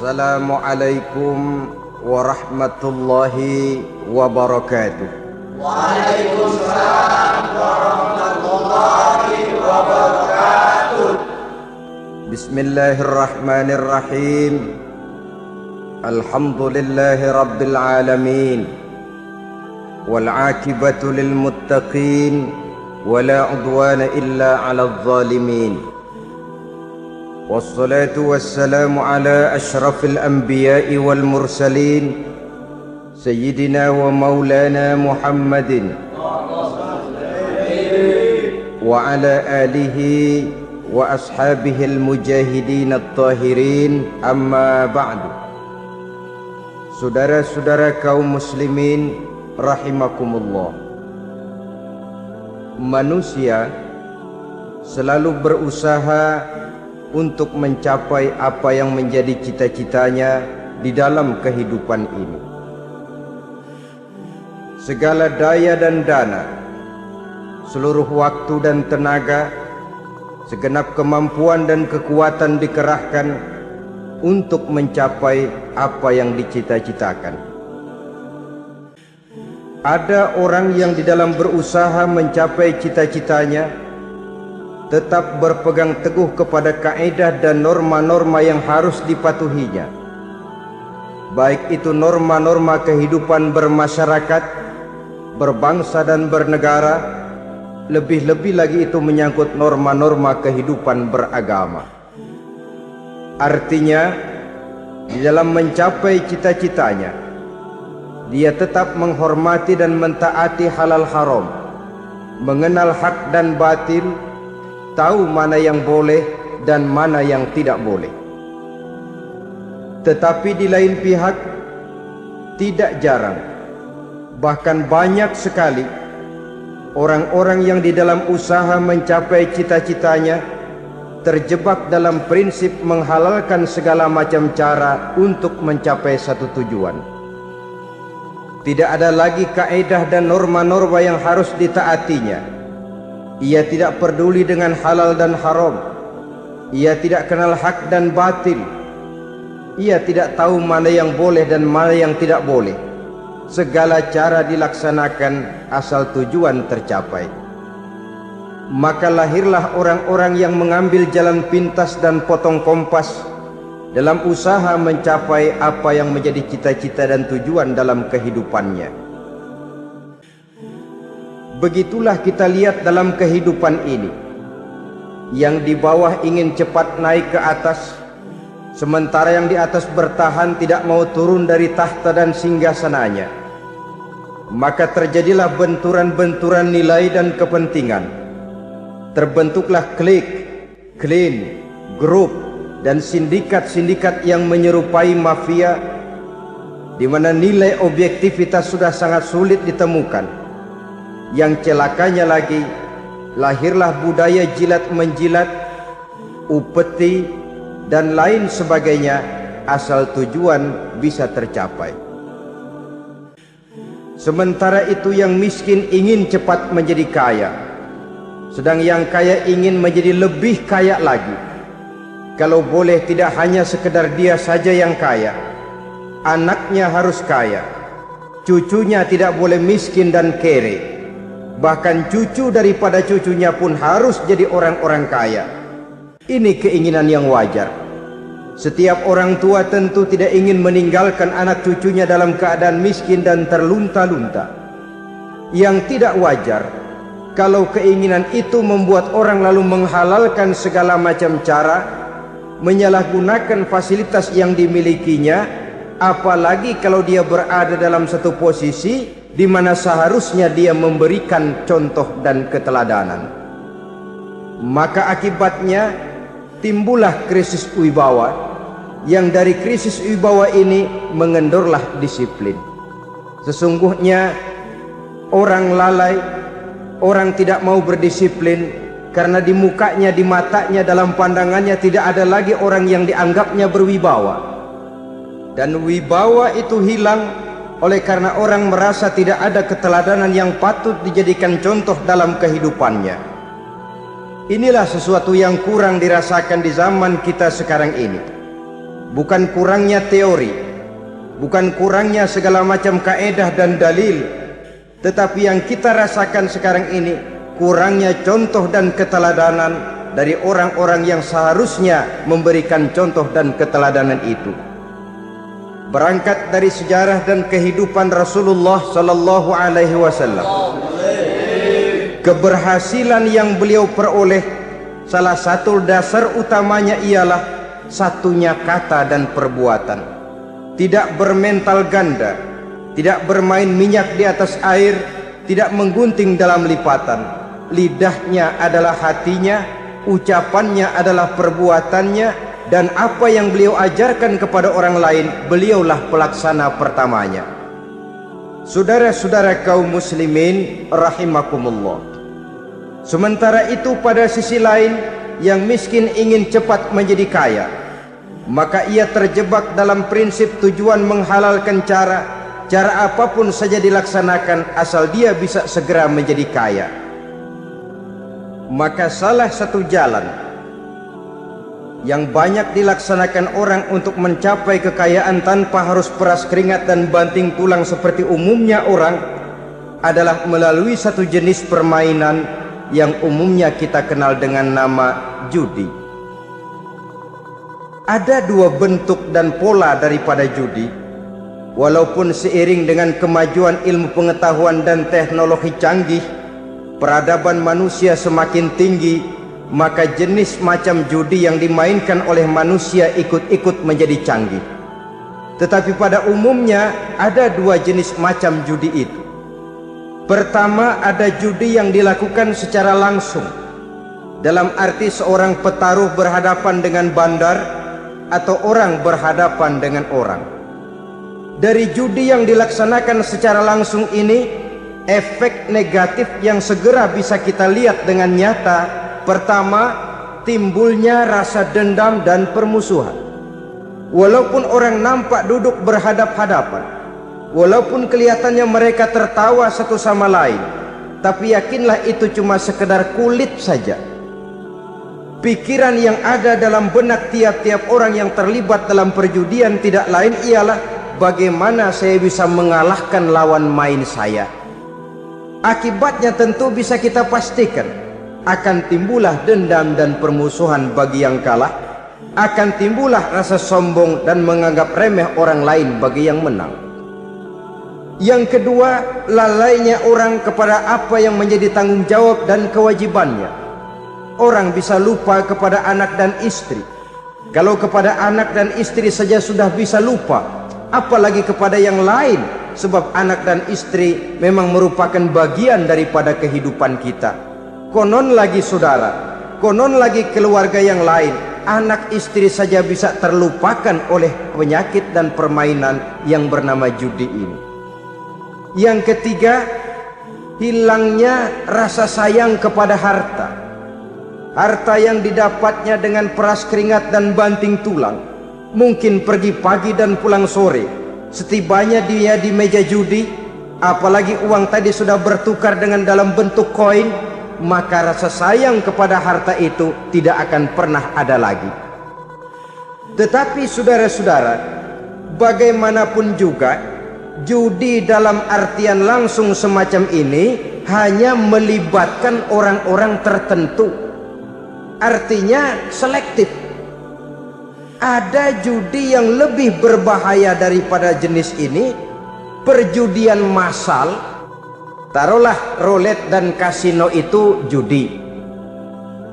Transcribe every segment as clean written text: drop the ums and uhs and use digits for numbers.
Assalamualaikum warahmatullahi wabarakatuh. Waalaikumsalam warahmatullahi wabarakatuh. Bismillahirrahmanirrahim. Alhamdulillahi rabbil alamin. Wal aqibatu lil muttaqin wala udwana illa 'alal zalimin. Wassalatu wassalamu ala asyrafil anbiya'i wal mursalin Sayyidina wa maulana Muhammadin wa ala alihi wa ashabihi al-mujahidin at-tahirin, amma ba'du. Saudara-saudara kaum muslimin rahimakumullah, manusia selalu berusaha untuk mencapai apa yang menjadi cita-citanya di dalam kehidupan ini. Segala daya dan dana, seluruh waktu dan tenaga, segenap kemampuan dan kekuatan dikerahkan untuk mencapai apa yang dicita-citakan. Ada orang yang di dalam berusaha mencapai cita-citanya tetap berpegang teguh kepada kaidah dan norma-norma yang harus dipatuhinya, baik itu norma-norma kehidupan bermasyarakat, berbangsa dan bernegara, lebih-lebih lagi itu menyangkut norma-norma kehidupan beragama. Artinya, di dalam mencapai cita-citanya, dia tetap menghormati dan mentaati halal haram, mengenal hak dan batil, tahu mana yang boleh dan mana yang tidak boleh. Tetapi di lain pihak, tidak jarang, bahkan banyak sekali orang-orang yang di dalam usaha mencapai cita-citanya terjebak dalam prinsip menghalalkan segala macam cara untuk mencapai satu tujuan. Tidak ada lagi kaidah dan norma-norma yang harus ditaatinya. Ia tidak peduli dengan halal dan haram. Ia tidak kenal hak dan batil. Ia tidak tahu mana yang boleh dan mana yang tidak boleh. Segala cara dilaksanakan asal tujuan tercapai. Maka lahirlah orang-orang yang mengambil jalan pintas dan potong kompas dalam usaha mencapai apa yang menjadi cita-cita dan tujuan dalam kehidupannya. Begitulah kita lihat dalam kehidupan ini. Yang di bawah ingin cepat naik ke atas, sementara yang di atas bertahan tidak mau turun dari tahta dan singgasananya. Maka terjadilah benturan-benturan nilai dan kepentingan. Terbentuklah klik, klan, grup, dan sindikat-sindikat yang menyerupai mafia, di mana nilai objektivitas sudah sangat sulit ditemukan. Yang celakanya lagi, lahirlah budaya jilat-menjilat, upeti, dan lain sebagainya asal tujuan bisa tercapai. Sementara itu yang miskin ingin cepat menjadi kaya, sedang yang kaya ingin menjadi lebih kaya lagi. Kalau boleh tidak hanya sekedar dia saja yang kaya, anaknya harus kaya, cucunya tidak boleh miskin dan kere. Bahkan cucu daripada cucunya pun harus jadi orang-orang kaya. Ini keinginan yang wajar. Setiap orang tua tentu tidak ingin meninggalkan anak cucunya dalam keadaan miskin dan terlunta-lunta. Yang tidak wajar kalau keinginan itu membuat orang lalu menghalalkan segala macam cara, menyalahgunakan fasilitas yang dimilikinya, apalagi kalau dia berada dalam satu posisi di mana seharusnya dia memberikan contoh dan keteladanan. Maka akibatnya timbullah krisis wibawa, yang dari krisis wibawa ini mengendorlah disiplin. Sesungguhnya orang lalai, orang tidak mau berdisiplin karena di mukanya, di matanya, dalam pandangannya tidak ada lagi orang yang dianggapnya berwibawa. Dan wibawa itu hilang oleh karena orang merasa tidak ada keteladanan yang patut dijadikan contoh dalam kehidupannya. Inilah sesuatu yang kurang dirasakan di zaman kita sekarang ini. bukan kurangnya teori, bukan kurangnya segala macam kaedah dan dalil, tetapi yang kita rasakan sekarang ini kurangnya contoh dan keteladanan dari orang-orang yang seharusnya memberikan contoh dan keteladanan itu. Berangkat dari sejarah dan kehidupan Rasulullah sallallahu alaihi wasallam, keberhasilan yang beliau peroleh, salah satu dasar utamanya ialah satunya kata dan perbuatan. Tidak bermental ganda, tidak bermain minyak di atas air, tidak menggunting dalam lipatan. Lidahnya adalah hatinya, ucapannya adalah perbuatannya, dan apa yang beliau ajarkan kepada orang lain, beliaulah pelaksana pertamanya. Saudara-saudara kaum muslimin rahimakumullah, sementara itu pada sisi lain, yang miskin ingin cepat menjadi kaya, maka ia terjebak dalam prinsip tujuan menghalalkan cara apapun saja dilaksanakan asal dia bisa segera menjadi kaya. Maka salah satu jalan yang banyak dilaksanakan orang untuk mencapai kekayaan tanpa harus peras keringat dan banting tulang seperti umumnya orang adalah melalui satu jenis permainan yang umumnya kita kenal dengan nama judi. Ada dua bentuk dan pola daripada judi. Walaupun seiring dengan kemajuan ilmu pengetahuan dan teknologi canggih, peradaban manusia semakin tinggi, maka jenis macam judi yang dimainkan oleh manusia ikut-ikut menjadi canggih. Tetapi pada umumnya ada dua jenis macam judi itu. Pertama, ada judi yang dilakukan secara langsung, dalam arti seorang petaruh berhadapan dengan bandar atau orang berhadapan dengan orang. Dari judi yang dilaksanakan secara langsung ini, efek negatif yang segera bisa kita lihat dengan nyata. Pertama, timbulnya rasa dendam dan permusuhan. Walaupun orang nampak duduk berhadap-hadapan, walaupun kelihatannya mereka tertawa satu sama lain, tapi yakinlah itu cuma sekedar kulit saja. Pikiran yang ada dalam benak tiap-tiap orang yang terlibat dalam perjudian tidak lain ialah bagaimana saya bisa mengalahkan lawan main saya. Akibatnya tentu bisa kita pastikan, akan timbullah dendam dan permusuhan bagi yang kalah, akan timbullah rasa sombong dan menganggap remeh orang lain bagi yang menang. Yang kedua, lalainya orang kepada apa yang menjadi tanggung jawab dan kewajibannya. Orang bisa lupa kepada anak dan istri. Kalau kepada anak dan istri saja sudah bisa lupa, apalagi kepada yang lain, sebab anak dan istri memang merupakan bagian daripada kehidupan kita. Konon lagi saudara, konon lagi keluarga yang lain, anak istri saja bisa terlupakan oleh penyakit dan permainan yang bernama judi ini. Yang ketiga, hilangnya rasa sayang kepada harta. Harta yang didapatnya dengan peras keringat dan banting tulang. Mungkin pergi pagi dan pulang sore. Setibanya dia di meja judi, apalagi uang tadi sudah bertukar dengan dalam bentuk koin, maka rasa sayang kepada harta itu tidak akan pernah ada lagi. Tetapi saudara-saudara, bagaimanapun juga, judi dalam artian langsung semacam ini hanya melibatkan orang-orang tertentu. Artinya selektif. Ada judi yang lebih berbahaya daripada jenis ini, perjudian massal. Taruhlah roulette dan kasino itu judi.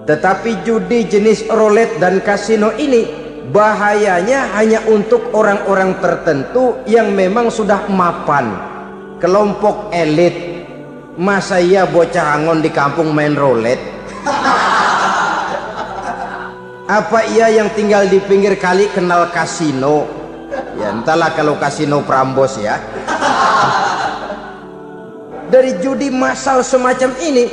Tetapi judi jenis roulette dan kasino ini bahayanya hanya untuk orang-orang tertentu yang memang sudah mapan, kelompok elit. Masa iya bocah angon di kampung main roulette? Apa ia yang tinggal di pinggir kali kenal kasino? Ya entahlah kalau kasino Prambos ya. Dari judi massal semacam ini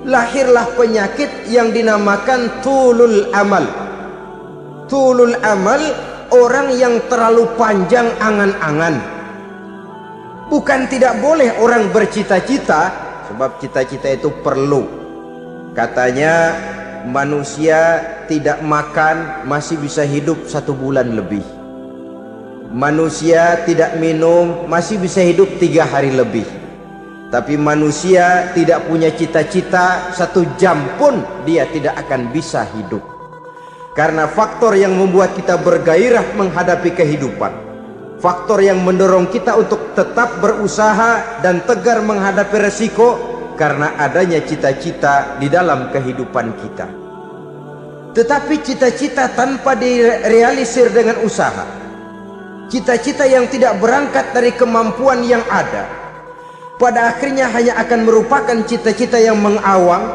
lahirlah penyakit yang dinamakan tulul amal. Tulul amal, orang yang terlalu panjang angan-angan. Bukan tidak boleh orang bercita-cita, sebab cita-cita itu perlu. Katanya manusia tidak makan masih bisa hidup 1 bulan lebih. Manusia tidak minum masih bisa hidup 3 hari lebih. Tapi manusia tidak punya cita-cita 1 jam pun dia tidak akan bisa hidup. Karena faktor yang membuat kita bergairah menghadapi kehidupan, faktor yang mendorong kita untuk tetap berusaha dan tegar menghadapi resiko, karena adanya cita-cita di dalam kehidupan kita. Tetapi cita-cita tanpa direalisir dengan usaha, cita-cita yang tidak berangkat dari kemampuan yang ada, pada akhirnya hanya akan merupakan cita-cita yang mengawang,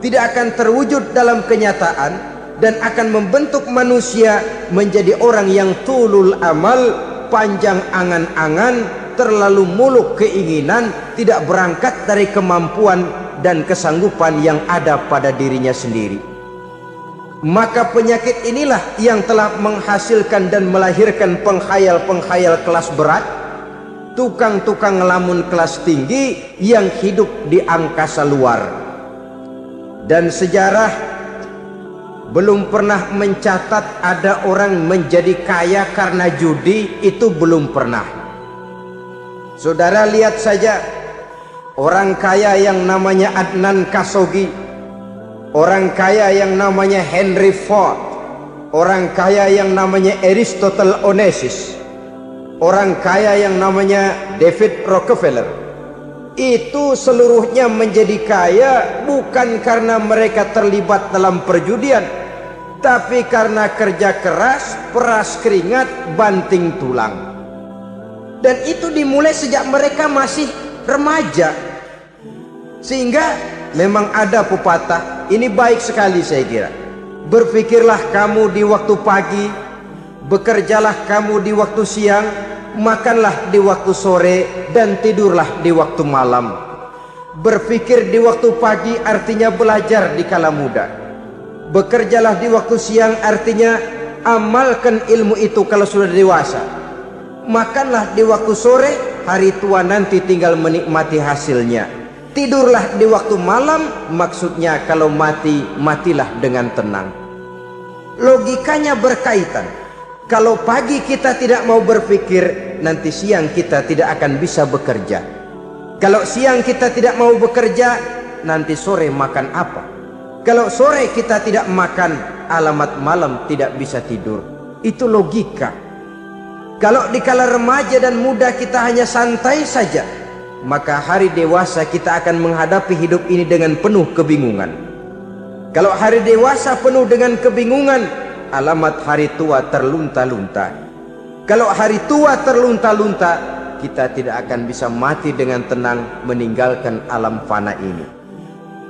tidak akan terwujud dalam kenyataan, dan akan membentuk manusia menjadi orang yang tulul amal, panjang angan-angan, terlalu muluk keinginan, tidak berangkat dari kemampuan dan kesanggupan yang ada pada dirinya sendiri. Maka penyakit inilah yang telah menghasilkan dan melahirkan penghayal-penghayal kelas berat, tukang-tukang ngelamun kelas tinggi yang hidup di angkasa luar. Dan sejarah belum pernah mencatat ada orang menjadi kaya karena judi, itu belum pernah. Saudara lihat saja orang kaya yang namanya Adnan Khashoggi, orang kaya yang namanya Henry Ford, orang kaya yang namanya Aristotle Onassis, orang kaya yang namanya David Rockefeller. Itu seluruhnya menjadi kaya bukan karena mereka terlibat dalam perjudian, tapi karena kerja keras, peras keringat, banting tulang. Dan itu dimulai sejak mereka masih remaja. Sehingga memang ada pepatah, ini baik sekali saya kira. Berpikirlah kamu di waktu pagi, bekerjalah kamu di waktu siang, makanlah di waktu sore, dan tidurlah di waktu malam. Berpikir di waktu pagi artinya belajar di kala muda. Bekerjalah di waktu siang artinya amalkan ilmu itu kalau sudah dewasa. Makanlah di waktu sore, hari tua nanti tinggal menikmati hasilnya. Tidurlah di waktu malam, maksudnya kalau mati, matilah dengan tenang. Logikanya berkaitan. Kalau pagi kita tidak mau berpikir, nanti siang kita tidak akan bisa bekerja. Kalau siang kita tidak mau bekerja, nanti sore makan apa? Kalau sore kita tidak makan, alamat malam tidak bisa tidur. Itu logika. Kalau di kala remaja dan muda kita hanya santai saja, maka hari dewasa kita akan menghadapi hidup ini dengan penuh kebingungan. Kalau hari dewasa penuh dengan kebingungan, alamat hari tua terlunta-lunta. Kalau hari tua terlunta-lunta, kita tidak akan bisa mati dengan tenang meninggalkan alam fana ini.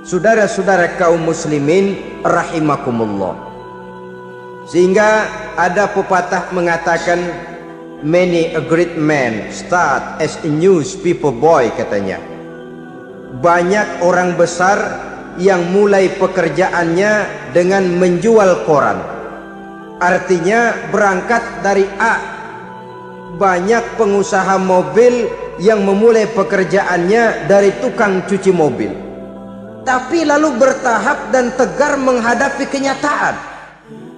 Saudara-saudara kaum muslimin rahimakumullah. Sehingga ada pepatah mengatakan, many a great man start as a newspaper boy, katanya. Banyak orang besar yang mulai pekerjaannya dengan menjual koran. Artinya berangkat dari A. Banyak pengusaha mobil yang memulai pekerjaannya dari tukang cuci mobil, tapi lalu bertahap dan tegar menghadapi kenyataan,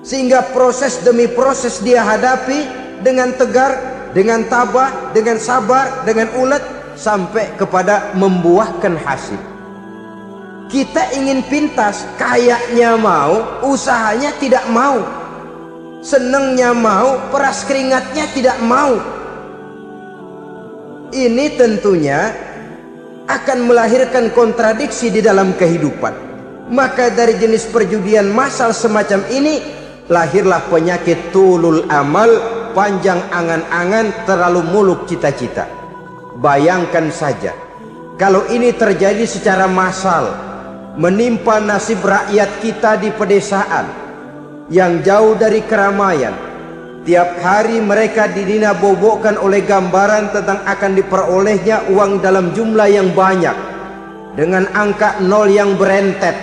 sehingga proses demi proses dia hadapi dengan tegar, dengan tabah, dengan sabar, dengan ulet, sampai kepada membuahkan hasil. Kita ingin pintas, kayaknya mau, usahanya tidak mau, senengnya mau, peras keringatnya tidak mau. Ini tentunya akan melahirkan kontradiksi di dalam kehidupan. Maka dari jenis perjudian massal semacam ini lahirlah penyakit tulul amal, panjang angan-angan, terlalu muluk cita-cita. Bayangkan saja kalau ini terjadi secara massal, menimpa nasib rakyat kita di pedesaan yang jauh dari keramaian. Tiap hari mereka didina-bobokkan oleh gambaran tentang akan diperolehnya uang dalam jumlah yang banyak dengan angka nol yang berentet.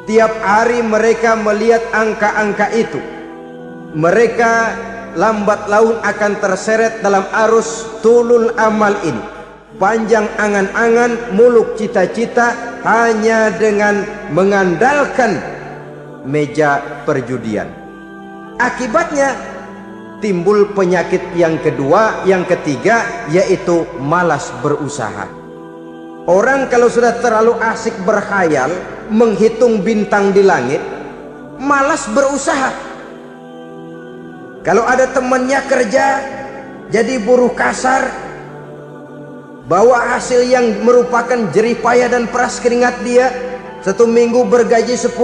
Tiap hari mereka melihat angka-angka itu. Mereka lambat laun akan terseret dalam arus tulul amal ini. Panjang angan-angan, muluk cita-cita, hanya dengan mengandalkan meja perjudian. Akibatnya timbul penyakit yang kedua, yang ketiga, yaitu malas berusaha. Orang kalau sudah terlalu asik berkhayal, menghitung bintang di langit, malas berusaha. Kalau ada temannya kerja jadi buruh kasar, bawa hasil yang merupakan jerih payah dan peras keringat dia, satu minggu bergaji 10-15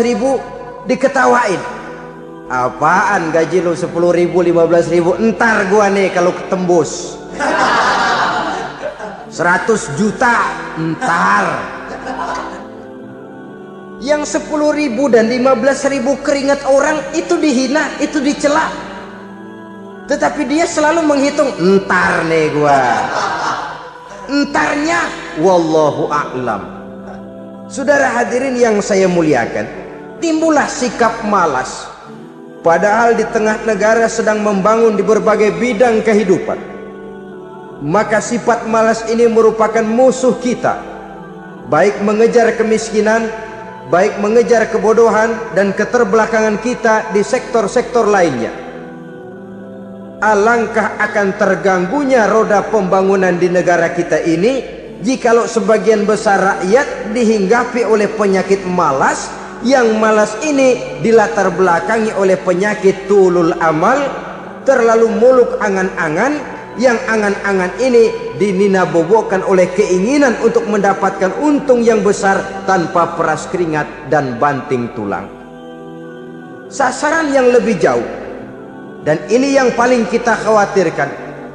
ribu, diketawain. Apaan gaji lu 10 ribu 15 ribu, entar gua nih kalau ketembus 100 juta entar. Yang 10 ribu dan 15 ribu keringat orang itu dihina, itu dicela, tetapi dia selalu menghitung, entar nih gua, entarnya wallahu a'lam. Saudara hadirin yang saya muliakan, timbullah sikap malas. Padahal di tengah negara sedang membangun di berbagai bidang kehidupan, maka sifat malas ini merupakan musuh kita, baik mengejar kemiskinan, baik mengejar kebodohan dan keterbelakangan kita di sektor-sektor lainnya. Alangkah akan terganggunya roda pembangunan di negara kita ini jikalau sebagian besar rakyat dihinggapi oleh penyakit malas, yang malas ini dilatar belakangi oleh penyakit tulul amal, terlalu muluk angan-angan, yang angan-angan ini dininabobokan oleh keinginan untuk mendapatkan untung yang besar tanpa peras keringat dan banting tulang. Sasaran yang lebih jauh, dan ini yang paling kita khawatirkan,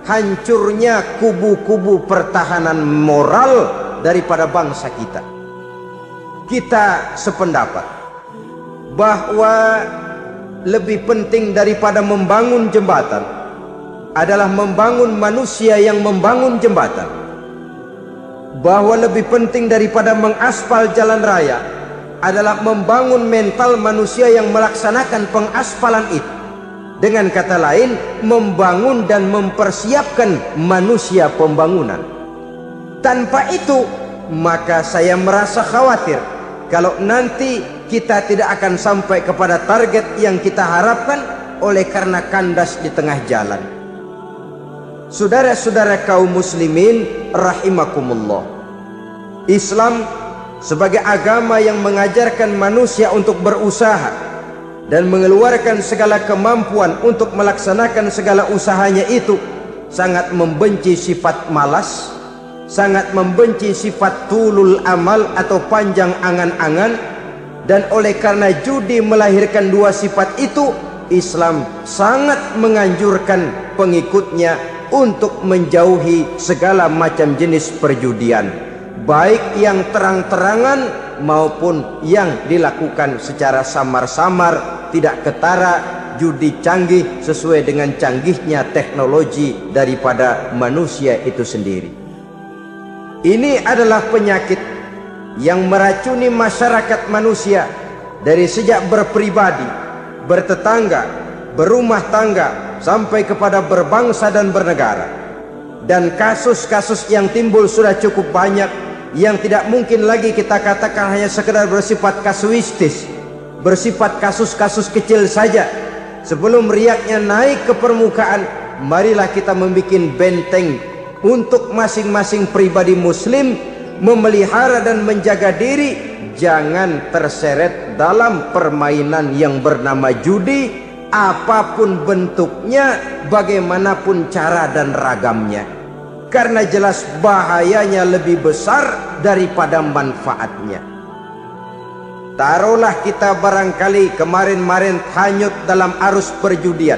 hancurnya kubu-kubu pertahanan moral daripada bangsa kita. Kita sependapat bahwa lebih penting daripada membangun jembatan adalah membangun manusia yang membangun jembatan. Bahwa lebih penting daripada mengaspal jalan raya adalah membangun mental manusia yang melaksanakan pengaspalan itu. Dengan kata lain, membangun dan mempersiapkan manusia pembangunan. Tanpa itu, maka saya merasa khawatir kalau nanti kita tidak akan sampai kepada target yang kita harapkan oleh karena kandas di tengah jalan. Saudara-saudara kaum muslimin rahimakumullah, Islam sebagai agama yang mengajarkan manusia untuk berusaha dan mengeluarkan segala kemampuan untuk melaksanakan segala usahanya itu, sangat membenci sifat malas, sangat membenci sifat tulul amal atau panjang angan-angan. Dan oleh karena judi melahirkan dua sifat itu, Islam sangat menganjurkan pengikutnya untuk menjauhi segala macam jenis perjudian, baik yang terang-terangan maupun yang dilakukan secara samar-samar, tidak ketara, judi canggih sesuai dengan canggihnya teknologi daripada manusia itu sendiri. Ini adalah penyakit yang meracuni masyarakat manusia dari sejak berpribadi, bertetangga, berumah tangga, sampai kepada berbangsa dan bernegara. Dan kasus-kasus yang timbul sudah cukup banyak, yang tidak mungkin lagi kita katakan hanya sekedar bersifat kasuistis, bersifat kasus-kasus kecil saja. Sebelum riaknya naik ke permukaan, marilah kita membuat benteng untuk masing-masing pribadi muslim memelihara dan menjaga diri, jangan terseret dalam permainan yang bernama judi, apapun bentuknya, bagaimanapun cara dan ragamnya, karena jelas bahayanya lebih besar daripada manfaatnya. Taruhlah kita barangkali kemarin-marin hanyut dalam arus perjudian,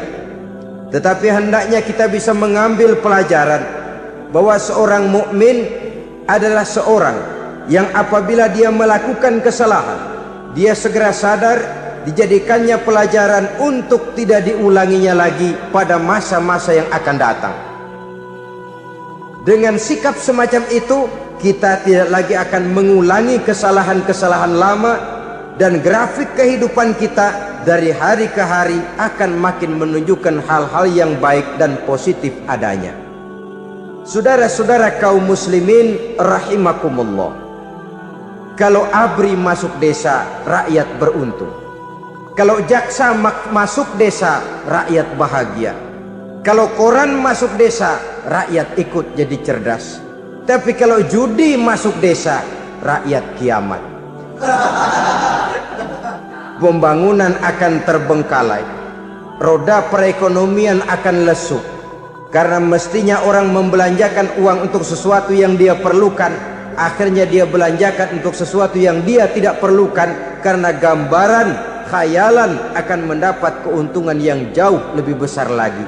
tetapi hendaknya kita bisa mengambil pelajaran bahwa seorang mukmin adalah seorang yang apabila dia melakukan kesalahan, dia segera sadar, dijadikannya pelajaran untuk tidak diulanginya lagi pada masa-masa yang akan datang. Dengan sikap semacam itu, kita tidak lagi akan mengulangi kesalahan-kesalahan lama, dan grafik kehidupan kita dari hari ke hari akan makin menunjukkan hal-hal yang baik dan positif adanya. Saudara-saudara kaum muslimin rahimakumullah, Kalau ABRI masuk desa, rakyat beruntung. Kalau jaksa masuk desa, rakyat bahagia. Kalau koran masuk desa, rakyat ikut jadi cerdas. Tapi kalau judi masuk desa, rakyat kiamat. Pembangunan akan terbengkalai, roda perekonomian akan lesu. Karena mestinya orang membelanjakan uang untuk sesuatu yang dia perlukan, akhirnya dia belanjakan untuk sesuatu yang dia tidak perlukan, karena gambaran, khayalan akan mendapat keuntungan yang jauh lebih besar lagi.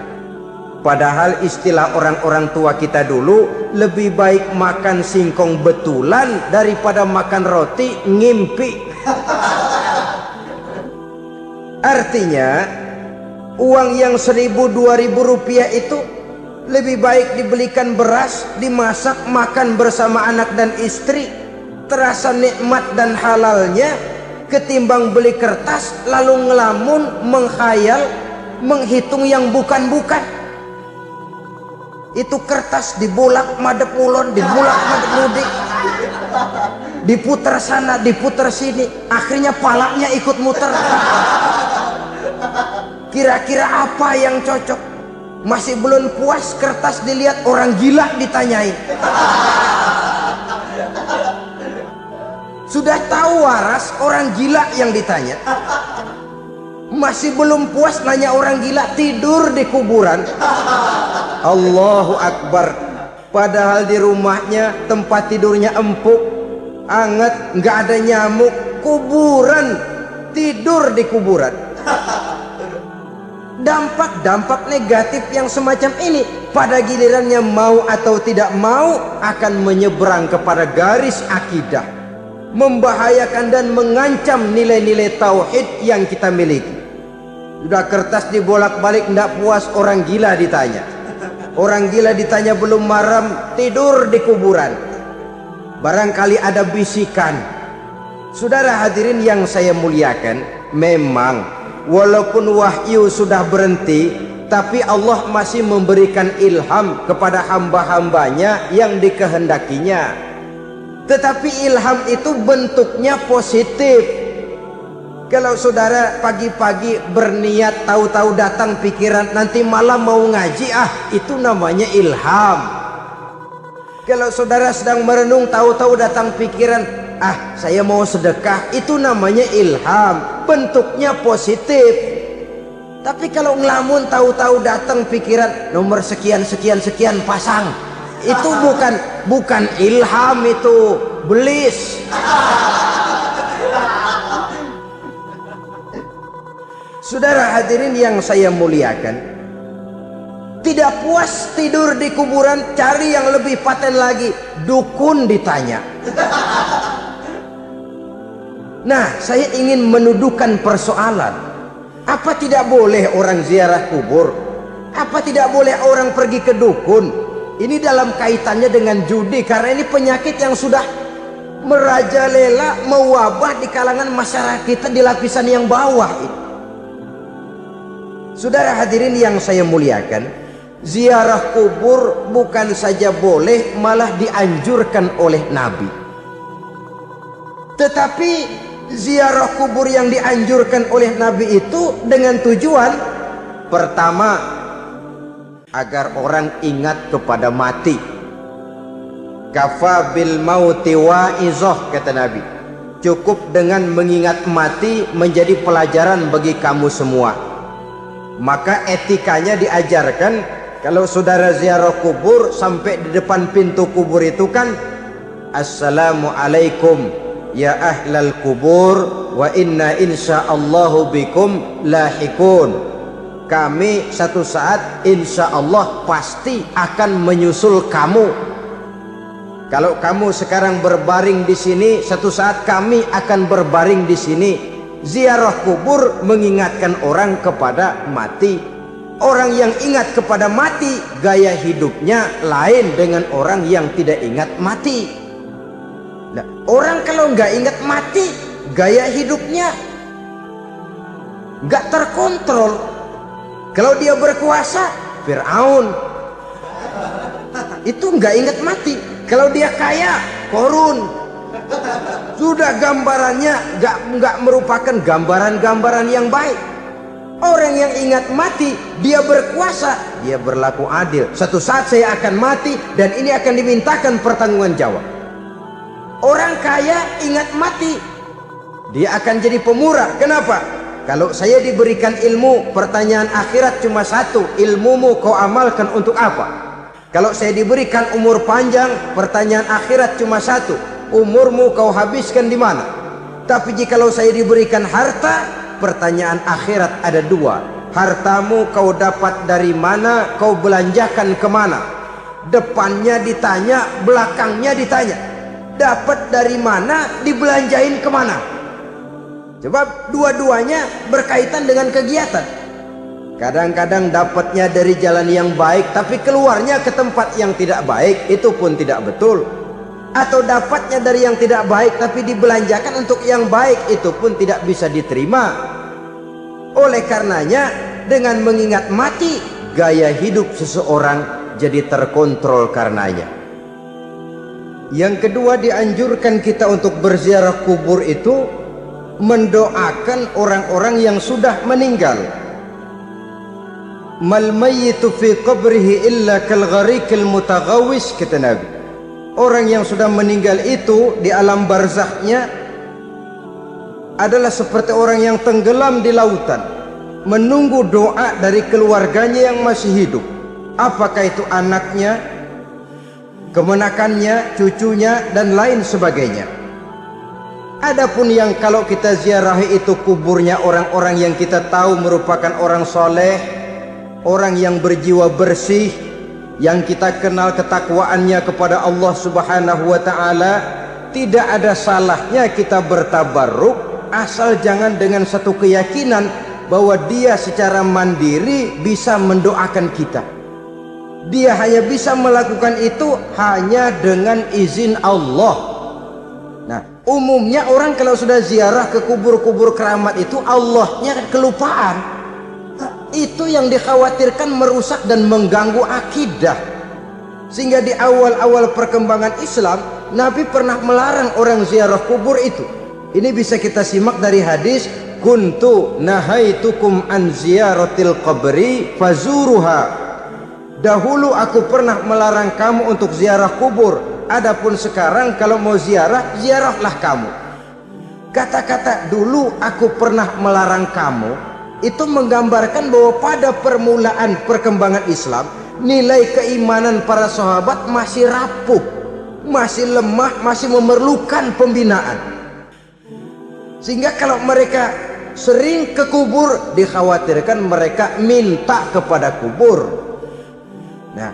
Padahal istilah orang-orang tua kita dulu, lebih baik makan singkong betulan daripada makan roti ngimpi. Artinya uang yang 1.000-2.000 rupiah itu lebih baik dibelikan beras, dimasak, makan bersama anak dan istri, terasa nikmat dan halalnya, ketimbang beli kertas lalu ngelamun, menghayal, menghitung yang bukan-bukan. Itu kertas dibolak madep ulon, dibolak madep mudik, diputar sana, diputar sini, akhirnya palanya ikut muter. Kira-kira apa yang cocok? Masih belum puas, kertas dilihat, orang gila ditanyain. Sudah tahu waras, orang gila yang ditanya. Masih belum puas, nanya orang gila, tidur di kuburan. Allahu Akbar. Padahal di rumahnya tempat tidurnya empuk, anget, nggak ada nyamuk. Kuburan, tidur di kuburan. Dampak-dampak negatif yang semacam ini pada gilirannya mau atau tidak mau akan menyeberang kepada garis akidah, membahayakan dan mengancam nilai-nilai tauhid yang kita miliki. Sudah kertas dibolak-balik tidak puas, orang gila ditanya. Orang gila ditanya belum maram, tidur di kuburan. Barangkali ada bisikan. Saudara hadirin yang saya muliakan, memang walaupun wahyu sudah berhenti, tapi Allah masih memberikan ilham kepada hamba-hambanya yang dikehendakinya. Tetapi ilham itu bentuknya positif. Kalau saudara pagi-pagi berniat, tahu-tahu datang pikiran nanti malam mau ngaji, itu namanya ilham. Kalau saudara sedang merenung, tahu-tahu datang pikiran, saya mau sedekah, itu namanya ilham, bentuknya positif. Tapi kalau ngelamun, tahu-tahu datang pikiran nomor sekian sekian sekian pasang, itu bukan ilham, itu belis. Saudara hadirin yang saya muliakan, tidak puas tidur di kuburan, cari yang lebih paten lagi, dukun ditanya. Nah, saya ingin menuduhkan persoalan. Apa tidak boleh orang ziarah kubur? Apa tidak boleh orang pergi ke dukun? Ini dalam kaitannya dengan judi, karena ini penyakit yang sudah merajalela, mewabah di kalangan masyarakat kita di lapisan yang bawah ini. Saudara hadirin yang saya muliakan, ziarah kubur bukan saja boleh, malah dianjurkan oleh Nabi. Tetapi ziarah kubur yang dianjurkan oleh Nabi itu dengan tujuan pertama, agar orang ingat kepada mati. Kafa bil mauti wa'izah, kata Nabi. Cukup dengan mengingat mati menjadi pelajaran bagi kamu semua. Maka etikanya diajarkan, kalau saudara ziarah kubur, sampai di depan pintu kubur itu kan, Assalamualaikum ya ahlal kubur wa inna insyaallahu bikum lahikun. Kami satu saat insya Allah pasti akan menyusul kamu. Kalau kamu sekarang berbaring di sini, satu saat kami akan berbaring di sini. Ziarah kubur mengingatkan orang kepada mati. Orang yang ingat kepada mati, gaya hidupnya lain dengan orang yang tidak ingat mati. Nah, orang kalau nggak ingat mati, gaya hidupnya nggak terkontrol. Kalau dia berkuasa, Fir'aun, itu nggak ingat mati. Kalau dia kaya, Korun. Sudah gambarannya nggak merupakan gambaran-gambaran yang baik. Orang yang ingat mati, dia berkuasa, dia berlaku adil. Suatu saat saya akan mati dan ini akan dimintakan pertanggungan jawab. Orang kaya ingat mati, dia akan jadi pemurah. Kenapa? Kalau saya diberikan ilmu, pertanyaan akhirat cuma satu, ilmumu kau amalkan untuk apa? Kalau saya diberikan umur panjang, pertanyaan akhirat cuma satu, umurmu kau habiskan di mana? Tapi jikalau saya diberikan harta, pertanyaan akhirat ada dua, hartamu kau dapat dari mana, kau belanjakan kemana? Depannya ditanya, belakangnya ditanya, dapat dari mana, dibelanjain kemana? Sebab dua-duanya berkaitan dengan kegiatan. Kadang-kadang dapatnya dari jalan yang baik, tapi keluarnya ke tempat yang tidak baik, itu pun tidak betul. Atau dapatnya dari yang tidak baik, tapi dibelanjakan untuk yang baik, itu pun tidak bisa diterima. Oleh karenanya, dengan mengingat mati, gaya hidup seseorang jadi terkontrol karenanya. Yang kedua, dianjurkan kita untuk berziarah kubur itu mendoakan orang-orang yang sudah meninggal. Mal mayyitu fi qabrihi illa kal gharikil mutaghawis, kata Nabi. Orang yang sudah meninggal itu di alam barzakhnya adalah seperti orang yang tenggelam di lautan, menunggu doa dari keluarganya yang masih hidup. Apakah itu anaknya, kemenakannya, cucunya, dan lain sebagainya. Adapun yang kalau kita ziarahi itu kuburnya orang-orang yang kita tahu merupakan orang soleh, orang yang berjiwa bersih, yang kita kenal ketakwaannya kepada Allah Subhanahu wa ta'ala, tidak ada salahnya kita bertabarruk, asal jangan dengan satu keyakinan bahwa dia secara mandiri bisa mendoakan kita. Dia hanya bisa melakukan itu hanya dengan izin Allah. Nah, umumnya orang kalau sudah ziarah ke kubur-kubur keramat itu Allahnya kelupaan. Itu yang dikhawatirkan merusak dan mengganggu akidah. Sehingga di awal-awal perkembangan Islam, Nabi pernah melarang orang ziarah kubur itu. Ini bisa kita simak dari hadis, kuntu nahaitukum an ziyaratil qabri fazuruha. Dahulu aku pernah melarang kamu untuk ziarah kubur, adapun sekarang kalau mau ziarah, ziarahlah kamu. Kata-kata dulu aku pernah melarang kamu itu menggambarkan bahwa pada permulaan perkembangan Islam, nilai keimanan para sahabat masih rapuh, masih lemah, masih memerlukan pembinaan. Sehingga kalau mereka sering ke kubur, dikhawatirkan mereka minta kepada kubur. Nah,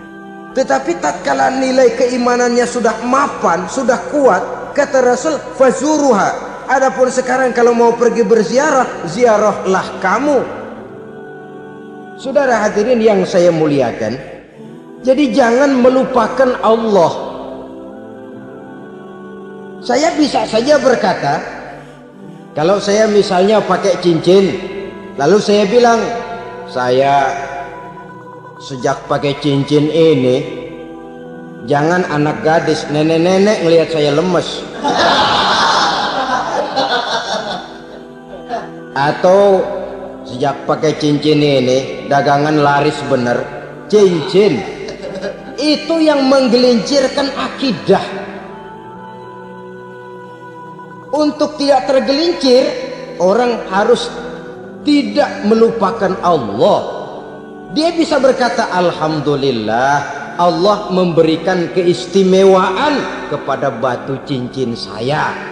tetapi tatkala nilai keimanannya sudah mapan, sudah kuat, kata Rasul, fazuruha. Adapun sekarang kalau mau pergi berziarah, ziarahlah kamu. Saudara hadirin yang saya muliakan, jadi jangan melupakan Allah. Saya bisa saja berkata, kalau saya misalnya pakai cincin, lalu saya bilang, saya sejak pakai cincin ini, jangan anak gadis, nenek-nenek ngelihat saya lemes. Atau sejak pakai cincin ini dagangan laris bener. Cincin itu yang menggelincirkan akidah. Untuk tidak tergelincir, orang harus tidak melupakan Allah. Dia bisa berkata, alhamdulillah, Allah memberikan keistimewaan kepada batu cincin saya.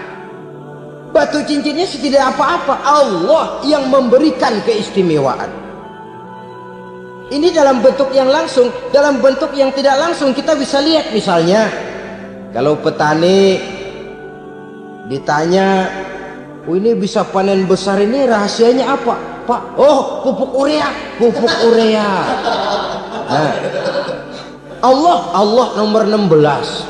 Batu cincinnya tidak apa-apa, Allah yang memberikan keistimewaan. Ini dalam bentuk yang langsung. Dalam bentuk yang tidak langsung kita bisa lihat, misalnya kalau petani ditanya, oh ini bisa panen besar ini rahasianya apa Pak? Oh, pupuk urea. Pupuk urea. Nah, Allah nomor 16.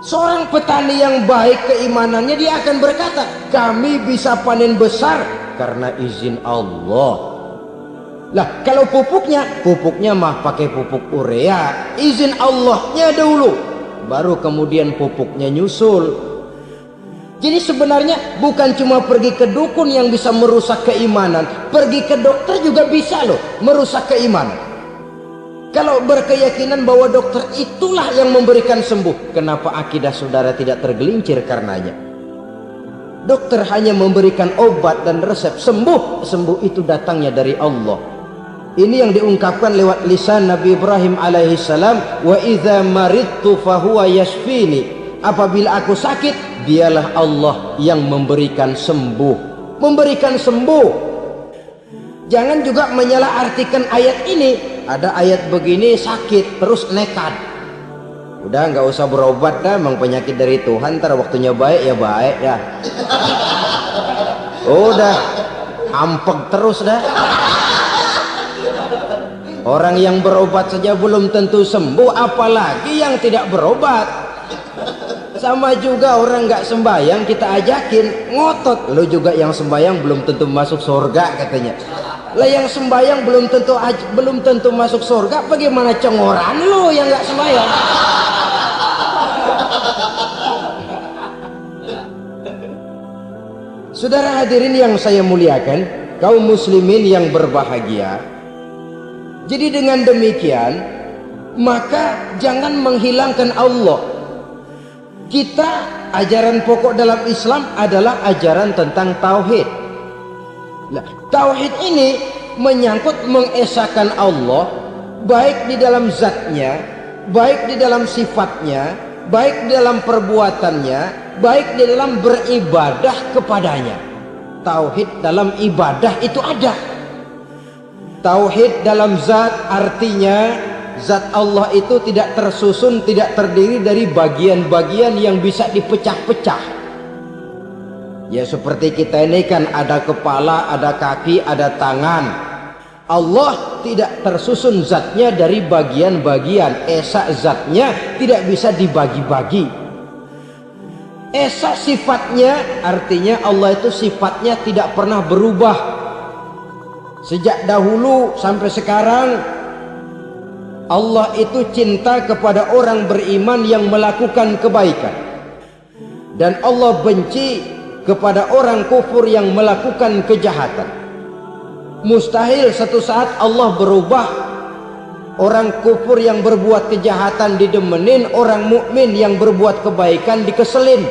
Seorang petani yang baik keimanannya, dia akan berkata, kami bisa panen besar karena izin Allah. Lah kalau pupuknya mah pakai pupuk urea, izin Allahnya dahulu. baru kemudian pupuknya nyusul. Jadi sebenarnya bukan cuma pergi ke dukun yang bisa merusak keimanan, pergi ke dokter juga bisa loh merusak keimanan. Kalau berkeyakinan bahwa dokter itulah yang memberikan sembuh, kenapa akidah saudara tidak tergelincir karenanya? Dokter hanya memberikan obat dan resep, sembuh itu datangnya dari Allah. Ini yang diungkapkan lewat lisan Nabi Ibrahim alaihissalam, wa idza maridtu fahuwa yashfini. Apabila aku sakit, dialah Allah yang memberikan sembuh. Memberikan sembuh. Jangan juga menyalahartikan ayat ini. Ada ayat begini sakit terus nekat. Udah nggak usah berobat dah, emang penyakit dari Tuhan, ntar waktunya baik ya baik ya. Udah ampek terus dah. Orang yang berobat saja belum tentu sembuh, apalagi yang tidak berobat. Sama juga orang nggak sembahyang kita ajakin ngotot, lo juga yang sembahyang belum tentu masuk surga katanya. Lah yang sembahyang belum tentu masuk surga, bagaimana cengoran lo yang nggak sembahyang? Saudara hadirin yang saya muliakan, kaum muslimin yang berbahagia. Jadi dengan demikian, maka jangan menghilangkan Allah. Kita, ajaran pokok dalam Islam adalah ajaran tentang tauhid. Nah, tauhid ini menyangkut mengesahkan Allah, baik di dalam zatnya, baik di dalam sifatnya, baik di dalam perbuatannya, baik di dalam beribadah kepadanya. Tauhid dalam ibadah itu ada. Tauhid dalam zat artinya zat Allah itu tidak tersusun, tidak terdiri dari bagian-bagian yang bisa dipecah-pecah. Ya seperti kita ini kan ada kepala, ada kaki, ada tangan. Allah tidak tersusun zatnya dari bagian-bagian. Esa zatnya tidak bisa dibagi-bagi. Esa sifatnya artinya Allah itu sifatnya tidak pernah berubah. Sejak dahulu sampai sekarang Allah itu cinta kepada orang beriman yang melakukan kebaikan, dan Allah benci kepada orang kufur yang melakukan kejahatan. Mustahil satu saat Allah berubah. Orang kufur yang berbuat kejahatan didemenin, orang mukmin yang berbuat kebaikan dikeselin.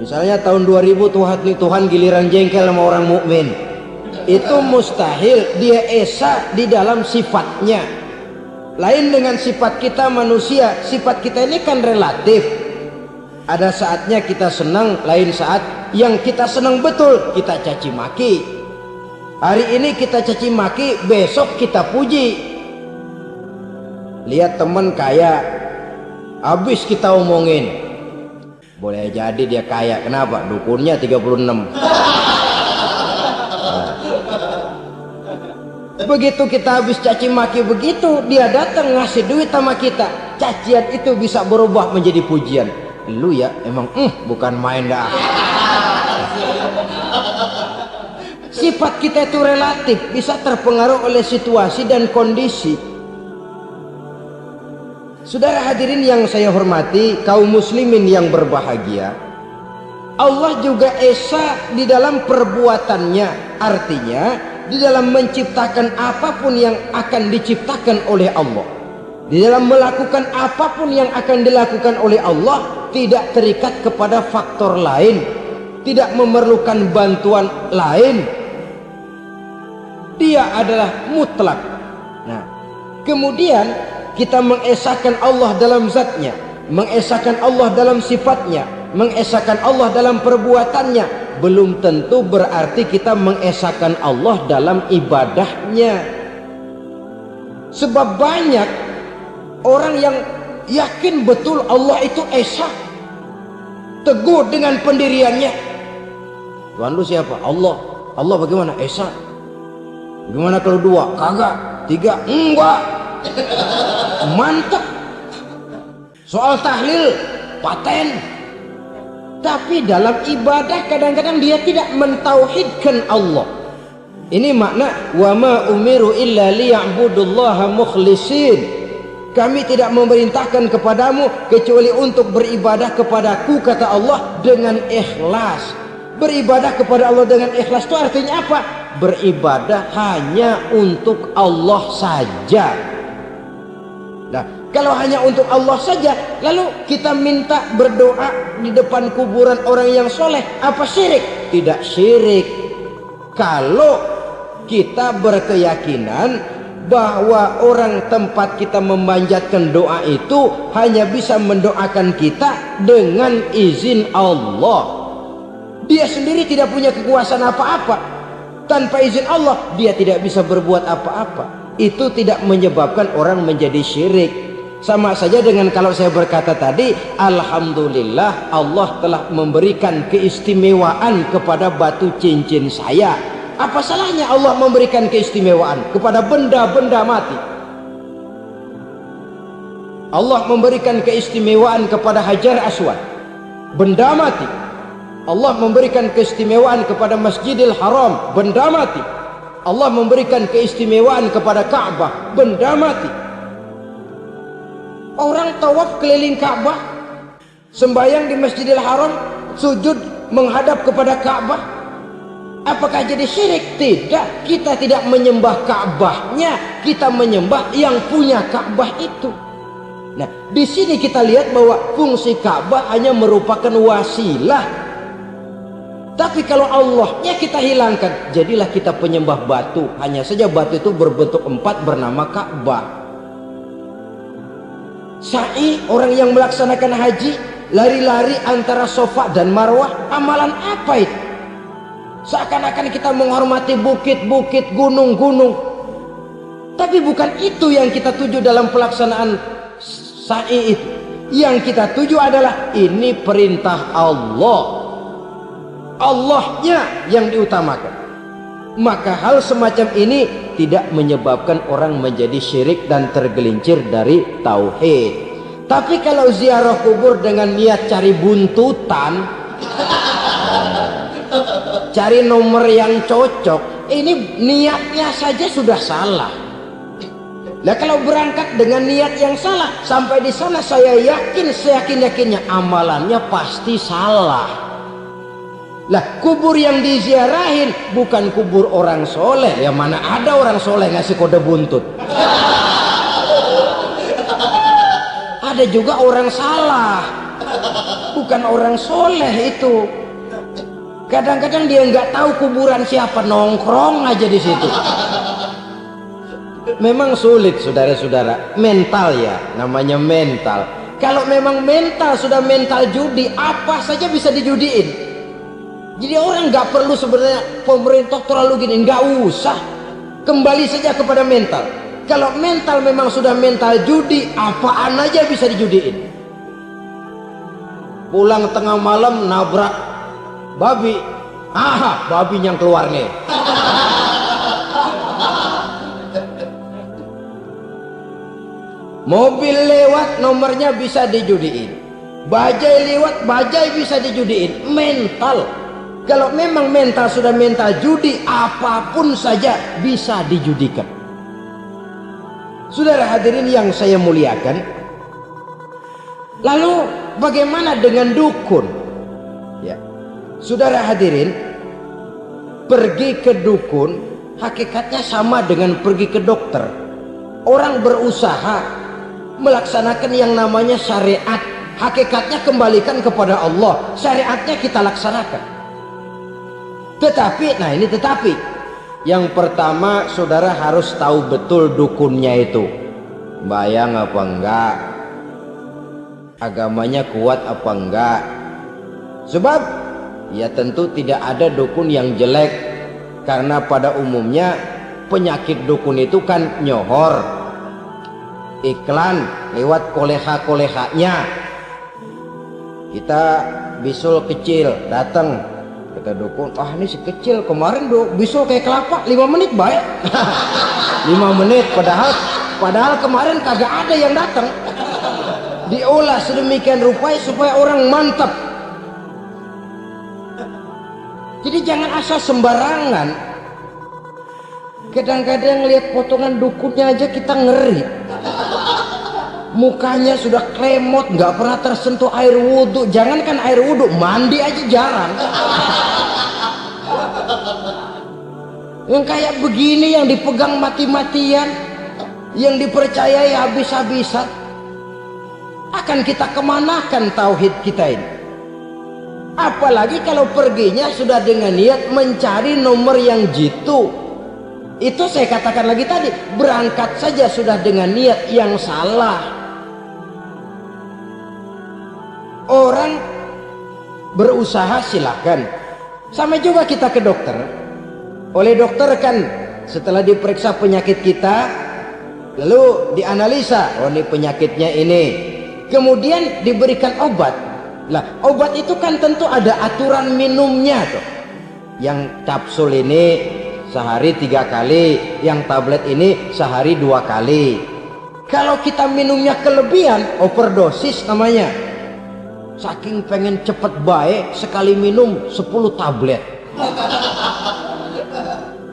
Misalnya tahun 2000 Tuhan giliran jengkel sama orang mukmin. Itu mustahil. Dia esa di dalam sifatnya. Lain dengan sifat kita manusia. Sifat kita ini kan relatif. Ada saatnya kita senang, lain saat yang kita senang betul kita caci maki. Hari ini kita caci maki, besok kita puji. Lihat teman kaya, habis kita omongin, boleh jadi dia kaya. Kenapa? Dukunnya 36. Begitu kita habis caci maki begitu, dia datang ngasih duit sama kita. Cacian itu bisa berubah menjadi pujian. Lu ya emang bukan main dah. Sifat kita itu relatif, bisa terpengaruh oleh situasi dan kondisi. Saudara hadirin yang saya hormati, kaum muslimin yang berbahagia, Allah juga esa di dalam perbuatannya. Artinya di dalam menciptakan apapun yang akan diciptakan oleh Allah, di dalam melakukan apapun yang akan dilakukan oleh Allah, tidak terikat kepada faktor lain, tidak memerlukan bantuan lain. Dia adalah mutlak. Nah, kemudian kita mengesahkan Allah dalam zatnya, mengesahkan Allah dalam sifatnya, mengesahkan Allah dalam perbuatannya. Belum tentu berarti kita mengesahkan Allah dalam ibadahnya. Sebab banyak orang yang yakin betul Allah itu esa, teguh dengan pendiriannya. Tuhan lu siapa? Allah. Allah bagaimana? Esa. Gimana kalau dua? Kagak. Tiga? Enggak. Mantap. Soal tahlil paten. Tapi dalam ibadah kadang-kadang dia tidak mentauhidkan Allah. Ini makna wa ma umiru illa liya'budullaha mukhlisin. Kami tidak memerintahkan kepadamu kecuali untuk beribadah kepadaku, kata Allah, dengan ikhlas. Beribadah kepada Allah dengan ikhlas itu artinya apa? Beribadah hanya untuk Allah saja. Nah, kalau hanya untuk Allah saja, lalu kita minta berdoa di depan kuburan orang yang soleh, apa syirik? Tidak syirik. Kalau kita berkeyakinan bahwa orang tempat kita memanjatkan doa itu hanya bisa mendoakan kita dengan izin Allah. Dia sendiri tidak punya kekuasaan apa-apa. Tanpa izin Allah dia tidak bisa berbuat apa-apa. Itu tidak menyebabkan orang menjadi syirik. Sama saja dengan kalau saya berkata tadi, alhamdulillah Allah telah memberikan keistimewaan kepada batu cincin saya. Apa salahnya Allah memberikan keistimewaan kepada benda-benda mati? Allah memberikan keistimewaan kepada Hajar Aswad, benda mati. Allah memberikan keistimewaan kepada Masjidil Haram, benda mati. Allah memberikan keistimewaan kepada Ka'bah, benda mati. Orang tawaf keliling Ka'bah, sembahyang di Masjidil Haram, sujud menghadap kepada Ka'bah. Apakah jadi syirik? Tidak. Kita tidak menyembah Ka'bahnya, kita menyembah yang punya Ka'bah itu. Nah, di sini kita lihat bahwa fungsi Ka'bah hanya merupakan wasilah. Tapi kalau Allahnya kita hilangkan, jadilah kita penyembah batu. Hanya saja batu itu berbentuk 4 bernama Ka'bah. Sa'i, orang yang melaksanakan haji, lari-lari antara Safa dan Marwah, amalan apa itu? Seakan-akan kita menghormati bukit-bukit, gunung-gunung. Tapi bukan itu yang kita tuju dalam pelaksanaan sa'i itu. Yang kita tuju adalah ini perintah Allah. Allahnya yang diutamakan. Maka hal semacam ini tidak menyebabkan orang menjadi syirik dan tergelincir dari tauhid. Tapi kalau ziarah kubur dengan niat cari buntutan, cari nomor yang cocok, ini niatnya saja sudah salah. Nah, kalau berangkat dengan niat yang salah, sampai di sana saya yakin, seyakin-yakinnya amalannya pasti salah. Lah, kubur yang diziarahin bukan kubur orang soleh. Ya mana ada orang soleh ngasih kode buntut. Ada juga orang salah, bukan orang soleh itu. Kadang-kadang dia nggak tahu kuburan siapa, nongkrong aja di situ. Memang sulit, saudara-saudara. Mental ya, namanya mental. Kalau memang mental sudah mental judi, apa saja bisa dijudiin. Jadi orang nggak perlu sebenarnya pemerintah terlalu gini, nggak usah. Kembali saja kepada mental. Kalau mental memang sudah mental judi, apaan aja bisa dijudiin. Pulang tengah malam nabrak babi, babi yang keluar nih. Mobil lewat, nomornya bisa dijudiin. Bajai lewat, bajai bisa dijudiin. Mental. Kalau memang mental sudah mental judi, apapun saja bisa dijudikan. Saudara hadirin yang saya muliakan, lalu bagaimana dengan dukun? Ya, saudara hadirin, pergi ke dukun hakikatnya sama dengan pergi ke dokter. Orang berusaha melaksanakan yang namanya syariat, hakikatnya kembalikan kepada Allah. Syariatnya kita laksanakan. Tetapi, nah ini tetapi, yang pertama saudara harus tahu betul dukunnya itu bayang apa enggak, agamanya kuat apa enggak. Sebab ya tentu tidak ada dukun yang jelek, karena pada umumnya penyakit dukun itu kan nyohor, iklan lewat koleha-kolehanya. Kita bisul kecil datang, kata dukun, ini si kecil kemarin bisul kayak kelapa 5 menit baik. 5 menit padahal kemarin kagak ada yang datang. Diolah sedemikian rupa supaya orang mantap. Jadi jangan asal sembarangan. Kadang-kadang lihat potongan dukunnya aja kita ngeri. mukanya sudah klemot, nggak pernah tersentuh air wudhu. Jangankan air wudhu, mandi aja jarang. Yang kayak begini yang dipegang mati-matian, yang dipercayai habis-habisan, akan kita kemanakan tauhid kita ini? Apalagi kalau perginya sudah dengan niat mencari nomor yang jitu. Itu saya katakan lagi tadi, berangkat saja sudah dengan niat yang salah. Orang berusaha silakan, sama juga kita ke dokter. Oleh dokter kan setelah diperiksa penyakit kita, lalu dianalisa, oh ini penyakitnya ini, kemudian diberikan obat. Lah obat itu kan tentu ada aturan minumnya tuh. Yang kapsul ini sehari 3 kali, yang tablet ini sehari 2 kali. Kalau kita minumnya kelebihan, overdosis namanya. Saking pengen cepet baik, sekali minum 10 tablet.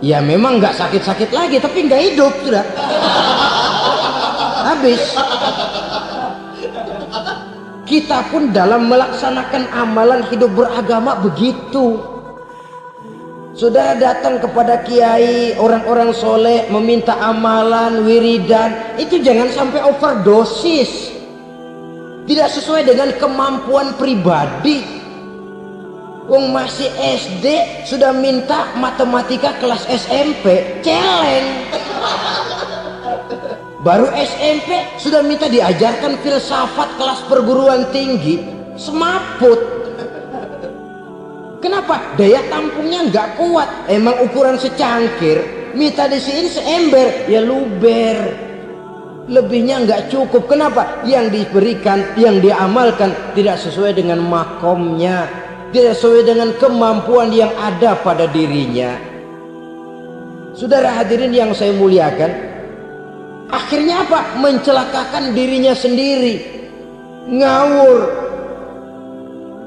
Ya memang nggak sakit-sakit lagi, tapi nggak hidup sudah. Habis. Kita pun dalam melaksanakan amalan hidup beragama begitu. Saudara datang kepada kiai, orang-orang soleh, meminta amalan, wiridan, itu jangan sampai overdosis. Tidak sesuai dengan kemampuan pribadi. Wong masih SD sudah minta matematika kelas SMP, celeng. Baru SMP sudah minta diajarkan filsafat kelas perguruan tinggi, semaput. Kenapa? Daya tampungnya nggak kuat. Emang ukuran secangkir, minta disiin seember, ya luber. Lebihnya nggak cukup. Kenapa? Yang diberikan, yang diamalkan tidak sesuai dengan makomnya, tidak sesuai dengan kemampuan yang ada pada dirinya. Saudara hadirin yang saya muliakan, akhirnya apa? Mencelakakan dirinya sendiri. Ngawur.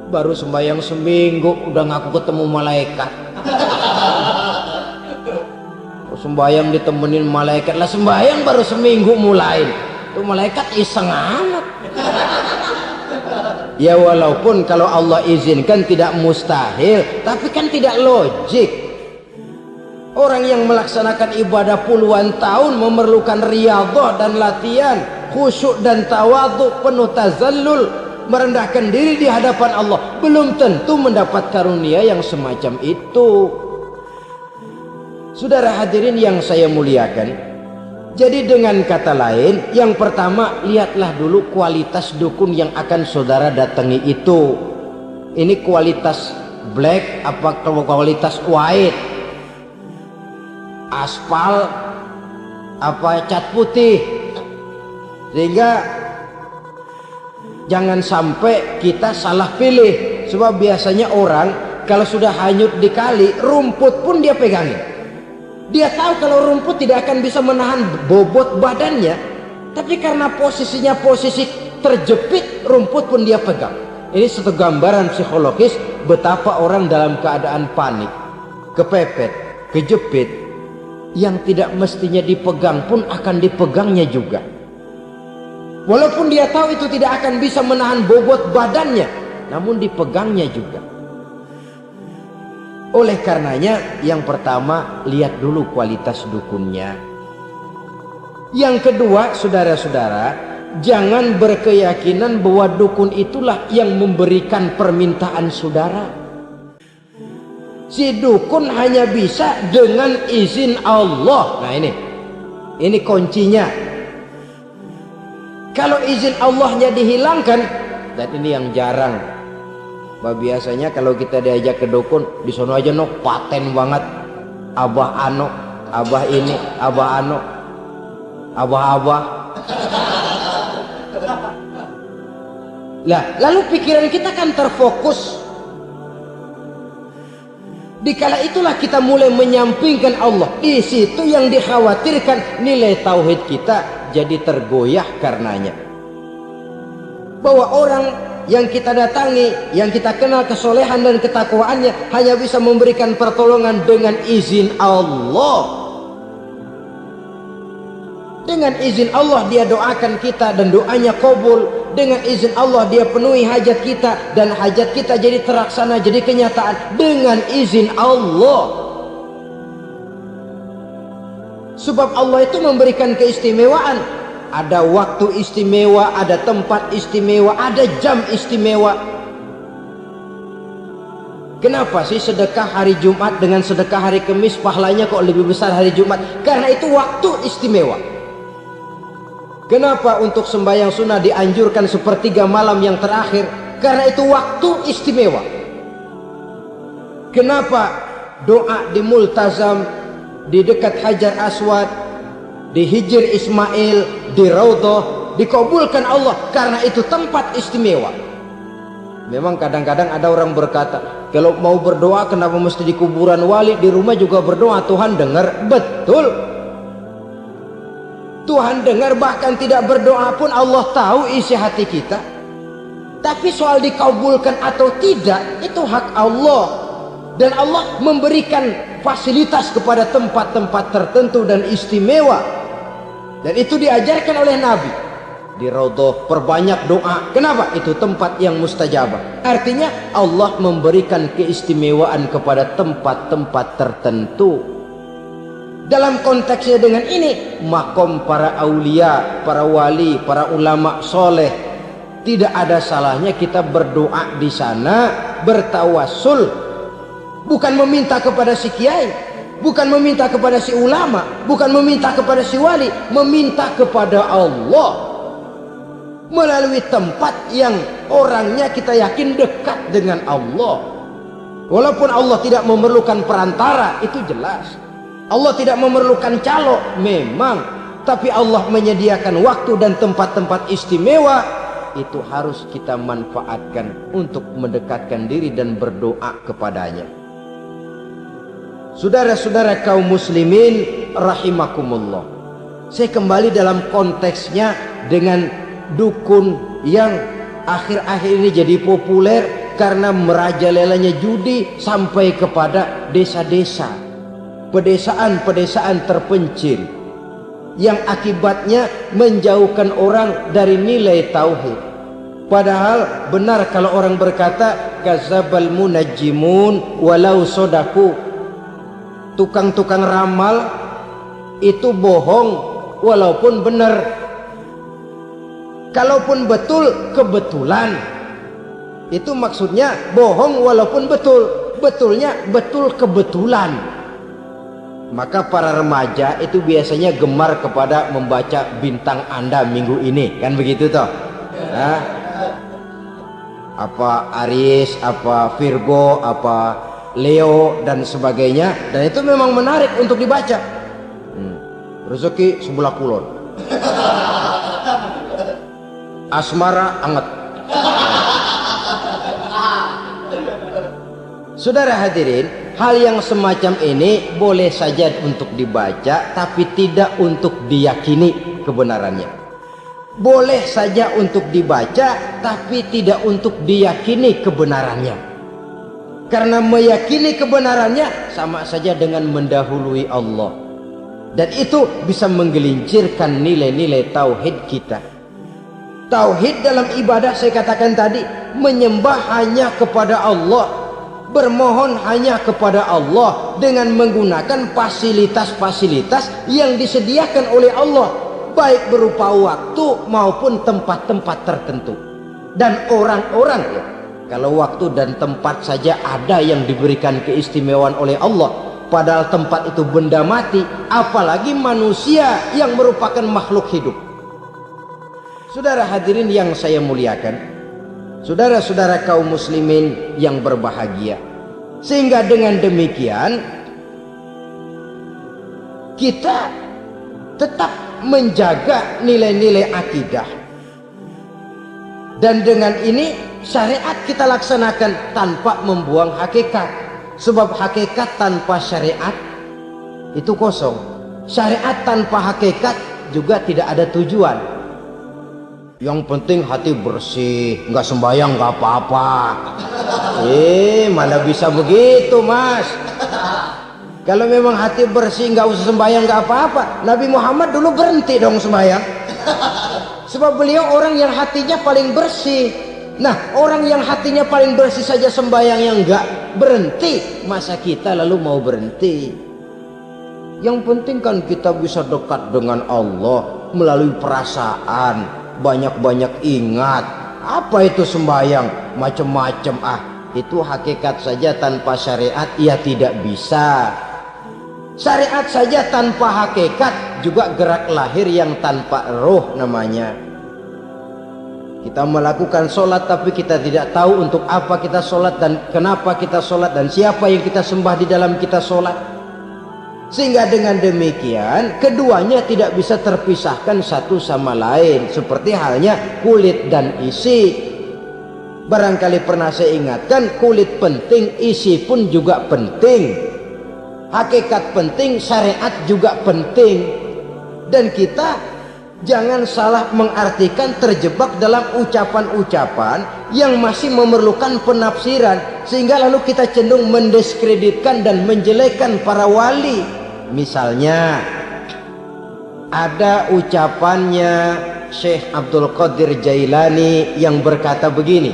Baru sembahyang seminggu udah ngaku ketemu malaikat. Sembahyang ditemenin malaikat. Lah sembahyang baru seminggu mulai. Tuh malaikat iseng amat. Ya walaupun kalau Allah izinkan tidak mustahil, tapi kan tidak logik. Orang yang melaksanakan ibadah puluhan tahun memerlukan riyadhah dan latihan, khusyuk dan tawadhu, penuh tazallul, merendahkan diri di hadapan Allah, belum tentu mendapat karunia yang semacam itu. Saudara hadirin yang saya muliakan, jadi dengan kata lain, yang pertama, lihatlah dulu kualitas dukun yang akan saudara datangi itu. Ini kualitas black apa kualitas white, aspal apa cat putih. Sehingga jangan sampai kita salah pilih. Sebab biasanya orang kalau sudah hanyut di kali, rumput pun dia pegangin. Dia tahu kalau rumput tidak akan bisa menahan bobot badannya, tapi karena posisinya posisi terjepit, rumput pun dia pegang. Ini satu gambaran psikologis betapa orang dalam keadaan panik, kepepet, kejepit, yang tidak mestinya dipegang pun akan dipegangnya juga. Walaupun dia tahu itu tidak akan bisa menahan bobot badannya, namun dipegangnya juga. Oleh karenanya, yang pertama, lihat dulu kualitas dukunnya. Yang kedua, saudara-saudara, jangan berkeyakinan bahwa dukun itulah yang memberikan permintaan saudara. Si dukun hanya bisa dengan izin Allah. Nah ini kuncinya. Kalau izin Allahnya dihilangkan, dan ini yang jarang. Biasanya kalau kita diajak ke dukun, di sono aja no paten banget. Abah ano, abah ini, abah ano, abah-abah. Lah, lalu pikiran kita kan terfokus. Dikala itulah kita mulai menyampingkan Allah. Di situ yang dikhawatirkan nilai tauhid kita jadi tergoyah karenanya. Bahwa orang yang kita datangi, yang kita kenal kesolehan dan ketakwaannya, hanya bisa memberikan pertolongan dengan izin Allah. Dengan izin Allah dia doakan kita dan doanya kabul. Dengan izin Allah dia penuhi hajat kita dan hajat kita jadi terlaksana, jadi kenyataan dengan izin Allah. Sebab Allah itu memberikan keistimewaan. Ada waktu istimewa, ada tempat istimewa, ada jam istimewa. Kenapa sih sedekah hari Jumat dengan sedekah hari Kamis pahalanya kok lebih besar hari Jumat? Karena itu waktu istimewa. Kenapa untuk sembahyang sunnah dianjurkan sepertiga malam yang terakhir? Karena itu waktu istimewa. Kenapa doa di multazam, di dekat Hajar Aswad, di Hijr Ismail, di Raudhah dikabulkan Allah? Karena itu tempat istimewa. Memang kadang-kadang ada orang berkata, kalau mau berdoa kenapa mesti di kuburan wali? Di rumah juga berdoa, Tuhan dengar. Betul, Tuhan dengar, bahkan tidak berdoa pun Allah tahu isi hati kita. Tapi soal dikabulkan atau tidak itu hak Allah. Dan Allah memberikan fasilitas kepada tempat-tempat tertentu dan istimewa. Dan itu diajarkan oleh Nabi. Di Raudhah perbanyak doa. Kenapa? Itu tempat yang mustajabah. Artinya Allah memberikan keistimewaan kepada tempat-tempat tertentu. Dalam konteksnya dengan ini, makom para aulia, para wali, para ulama soleh, tidak ada salahnya kita berdoa di sana, bertawassul, bukan meminta kepada si kiai, bukan meminta kepada si ulama, bukan meminta kepada si wali, meminta kepada Allah melalui tempat yang orangnya kita yakin dekat dengan Allah. Walaupun Allah tidak memerlukan perantara, itu jelas. Allah tidak memerlukan calo, memang, tapi Allah menyediakan waktu dan tempat-tempat istimewa. Itu harus kita manfaatkan untuk mendekatkan diri dan berdoa kepadanya. Saudara-saudara kaum muslimin rahimakumullah, saya kembali dalam konteksnya dengan dukun yang akhir-akhir ini jadi populer karena merajalelanya judi sampai kepada desa-desa, pedesaan-pedesaan terpencil, yang akibatnya menjauhkan orang dari nilai tauhid. Padahal benar kalau orang berkata kadzabal munajjimun walau sodaku, tukang-tukang ramal itu bohong walaupun benar. Kalaupun betul, kebetulan. Itu maksudnya bohong walaupun betul, betulnya betul kebetulan. Maka para remaja itu biasanya gemar kepada membaca bintang Anda minggu ini, kan begitu toh? Nah, apa Aries, apa Virgo, apa Leo dan sebagainya, dan itu memang menarik untuk dibaca. Rezeki sebelah kulon, asmara anget. Saudara hadirin, hal yang semacam ini boleh saja untuk dibaca, tapi tidak untuk diyakini kebenarannya. Boleh saja untuk dibaca, tapi tidak untuk diyakini kebenarannya. Karena meyakini kebenarannya sama saja dengan mendahului Allah. Dan itu bisa menggelincirkan nilai-nilai tauhid kita. Tauhid dalam ibadah, saya katakan tadi, menyembah hanya kepada Allah, bermohon hanya kepada Allah dengan menggunakan fasilitas-fasilitas yang disediakan oleh Allah, baik berupa waktu maupun tempat-tempat tertentu dan orang-orang. Ya, kalau waktu dan tempat saja ada yang diberikan keistimewaan oleh Allah, padahal tempat itu benda mati, apalagi manusia yang merupakan makhluk hidup. Saudara hadirin yang saya muliakan, saudara-saudara kaum muslimin yang berbahagia, sehingga dengan demikian kita tetap menjaga nilai-nilai akidah, dan dengan ini syariat kita laksanakan tanpa membuang hakikat. Sebab hakikat tanpa syariat itu kosong. Syariat tanpa hakikat juga tidak ada tujuan. Yang penting hati bersih, nggak sembahyang nggak apa-apa. Mana bisa begitu, Mas? Kalau memang hati bersih nggak usah sembahyang nggak apa-apa. Nabi Muhammad dulu berhenti dong sembahyang. Sebab beliau orang yang hatinya paling bersih. Nah, orang yang hatinya paling bersih saja sembahyang yang nggak berhenti, masa kita lalu mau berhenti? Yang penting kan kita bisa dekat dengan Allah melalui perasaan, banyak-banyak ingat. Apa itu sembahyang? Macam-macam. Itu hakikat saja tanpa syariat ya tidak bisa. Syariat saja tanpa hakikat juga gerak lahir yang tanpa roh namanya. Kita melakukan sholat tapi kita tidak tahu untuk apa kita sholat dan kenapa kita sholat dan siapa yang kita sembah di dalam kita sholat. Sehingga dengan demikian keduanya tidak bisa terpisahkan satu sama lain, seperti halnya kulit dan isi. Barangkali pernah saya ingatkan, kulit penting, isi pun juga penting. Hakikat penting, syariat juga penting. Dan kita jangan salah mengartikan terjebak dalam ucapan-ucapan yang masih memerlukan penafsiran, sehingga lalu kita cenderung mendiskreditkan dan menjelekkan para wali. Misalnya ada ucapannya Syekh Abdul Qadir Jailani yang berkata begini,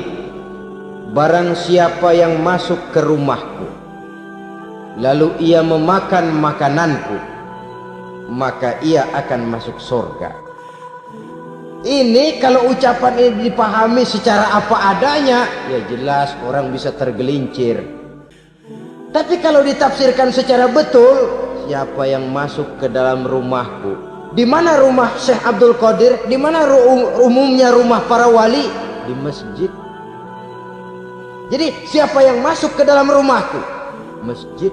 barang siapa yang masuk ke rumahku lalu ia memakan makananku, maka ia akan masuk surga. Ini kalau ucapan ini dipahami secara apa adanya, ya jelas orang bisa tergelincir. Tapi kalau ditafsirkan secara betul, siapa yang masuk ke dalam rumahku? Di mana rumah Syekh Abdul Qadir? Di mana umumnya rumah para wali? Di masjid. Jadi siapa yang masuk ke dalam rumahku? Masjid.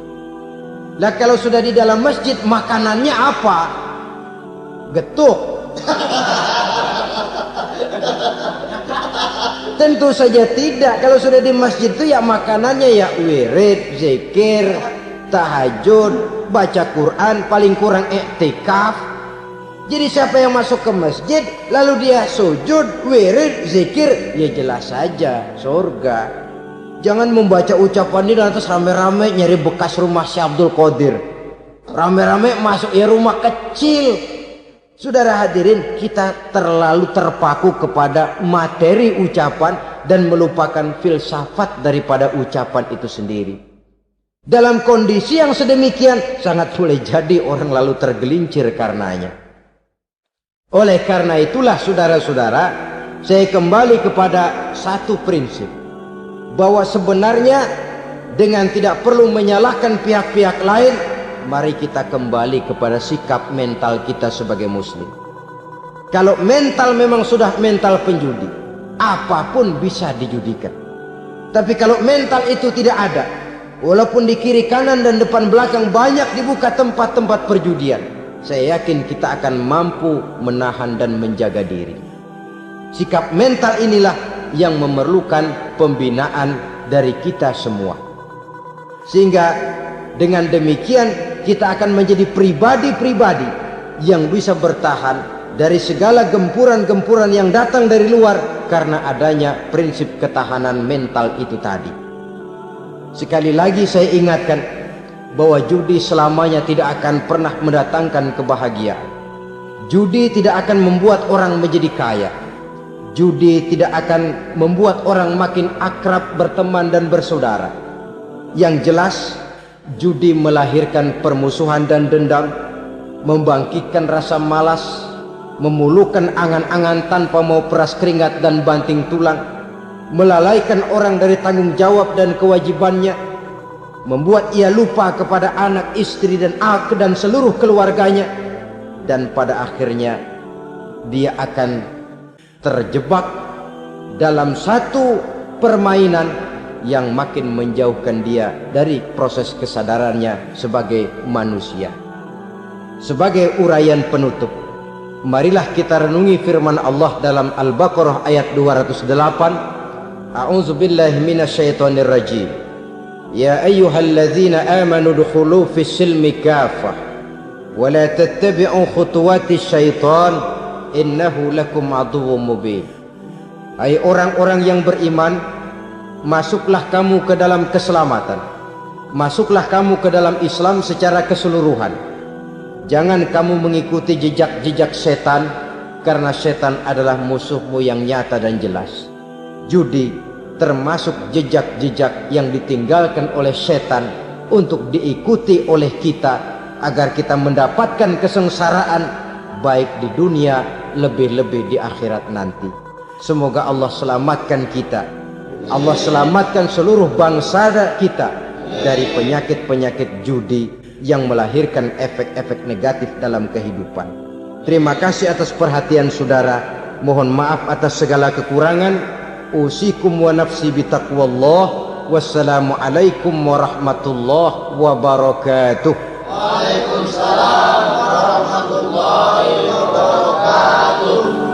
Lah kalau sudah di dalam masjid, makanannya apa? Getuk. Tentu saja tidak. Kalau sudah di masjid itu ya makanannya ya wirid, zikir, tahajud, baca Quran, paling kurang iktikaf. Jadi siapa yang masuk ke masjid lalu dia sujud, wirid, zikir, ya jelas saja surga. Jangan membaca ucapan ini lantas rame-rame nyari bekas rumah Syekh Abdul Qadir. Rame-rame masuk ya rumah kecil. Saudara hadirin, kita terlalu terpaku kepada materi ucapan dan melupakan filsafat daripada ucapan itu sendiri. Dalam kondisi yang sedemikian, sangat boleh jadi orang lalu tergelincir karenanya. Oleh karena itulah saudara-saudara, saya kembali kepada satu prinsip, bahwa sebenarnya dengan tidak perlu menyalahkan pihak-pihak lain, mari kita kembali kepada sikap mental kita sebagai muslim. Kalau mental memang sudah mental penjudi, apapun bisa dijudikan. Tapi kalau mental itu tidak ada, walaupun di kiri kanan dan depan belakang banyak dibuka tempat-tempat perjudian, saya yakin kita akan mampu menahan dan menjaga diri. Sikap mental inilah yang memerlukan pembinaan dari kita semua, sehingga dengan demikian kita akan menjadi pribadi-pribadi yang bisa bertahan dari segala gempuran-gempuran yang datang dari luar karena adanya prinsip ketahanan mental itu tadi. Sekali lagi saya ingatkan bahwa judi selamanya tidak akan pernah mendatangkan kebahagiaan. Judi tidak akan membuat orang menjadi kaya. Judi tidak akan membuat orang makin akrab berteman dan bersaudara. Yang jelas, judi melahirkan permusuhan dan dendam, membangkitkan rasa malas, memuluhkan angan-angan tanpa mau peras keringat dan banting tulang, melalaikan orang dari tanggung jawab dan kewajibannya, membuat ia lupa kepada anak, istri dan seluruh keluarganya, dan pada akhirnya dia akan terjebak dalam satu permainan yang makin menjauhkan dia dari proses kesadarannya sebagai manusia. Sebagai uraian penutup, marilah kita renungi firman Allah dalam Al-Baqarah ayat 208. A'udzubillahi minasyaitonir rajim. Ya ayyuhalladzina amanu dukhulu fis silmi kafah wa la tattabi'u khutuwatis syaitan innahu lakum aduwwum mubin. Hai orang-orang yang beriman, masuklah kamu ke dalam keselamatan. Masuklah kamu ke dalam Islam secara keseluruhan. Jangan kamu mengikuti jejak-jejak setan, karena setan adalah musuhmu yang nyata dan jelas. Judi termasuk jejak-jejak yang ditinggalkan oleh setan untuk diikuti oleh kita, agar kita mendapatkan kesengsaraan baik di dunia, lebih-lebih di akhirat nanti. Semoga Allah selamatkan kita, Allah selamatkan seluruh bangsa kita dari penyakit-penyakit judi yang melahirkan efek-efek negatif dalam kehidupan. Terima kasih atas perhatian saudara. Mohon maaf atas segala kekurangan. Usikum wa nafsi bitaqwallah. Wassalamualaikum warahmatullahi wabarakatuh. Waalaikumsalam warahmatullahi wabarakatuh.